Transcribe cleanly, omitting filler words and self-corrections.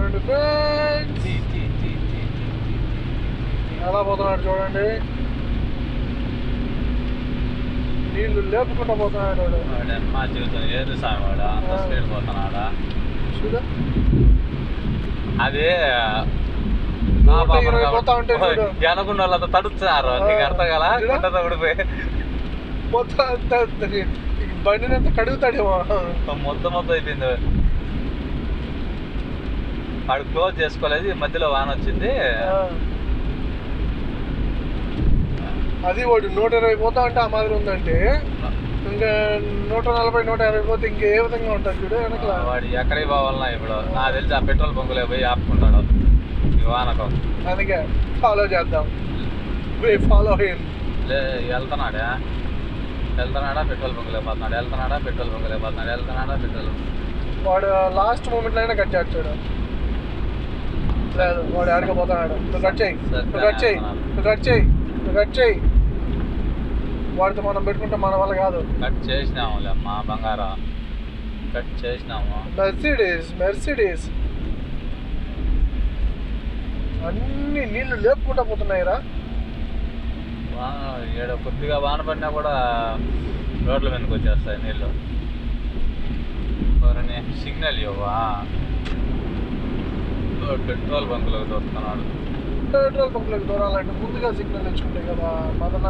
చూడండి ఫ్రెండ్స్, ఎలా పోతున్నాడు చూడండి. నీళ్లు లేపుకుంటా పోతున్నాడు వాడు. మా జీవితం ఏది స్వామి వాడు అంత స్పీడ్ పోతున్నాడా? చూడు అది పోతా ఉంటే జనకుండా వాళ్ళంతా తడుస్తున్నారు. నీకు అర్థం కదా గుంటతో ఊడిపోయి మొత్తం బండిని అంతా కడుగుతాడేమో. మొత్తం అయిపోయింది. వాడు క్లోజ్ చేసుకోలేదు, ఈ మధ్యలో వాన వచ్చింది. అది వాడు 120 పోతా అంటే ఆ మాదిరి ఉందంటే ఇంకా 140, 150 పోతే ఇంకే విధంగా ఉంటుంది చూడు వెనకల. వాడు ఎక్కడికి పోవాలన్నా ఇప్పుడు నాకు తెలిసి ఆ పెట్రోల్ బంకులే పోయి ఆపుకుంటాడు ఈ వానకం. అందుకే ఫాలో చేద్దాం. ఫాలో వెళ్తున్నాడా పెట్రోల్ బంకులే పోతున్నాడు, వెళ్తున్నాడా పెట్రోల్ బంకులే పోతున్నాడు, వెళ్తున్నాడా పెట్రోల్. వాడు లాస్ట్ మూమెంట్లో అయినా కట్ చేస్తాడు. లేదు వాడు ఆడకపోతున్నాడు. నువ్వు కట్ చేయి. వాడితో మనం పెట్టుకుంటే మన వల్ల కాదు. కట్ చేసినాములే మా బంగారం, కట్ చేసినాము. మెర్సిడీస్ అన్ని నీళ్లు లేపుకుంటా పోతున్నాయిరా. ఈడ కొద్దిగా వాన పడినా కూడా రోడ్ల మీదకి వచ్చేస్తాయి నీళ్ళు. సిగ్నల్ ఇవ్వవా? పెట్రోల్ బంకులకు దొరుకుతున్నాడు. పెట్రోల్ బంకులకు దూరాలంటే ముందుగా సిగ్నల్ తెచ్చుకుంటాయి కదా మదన.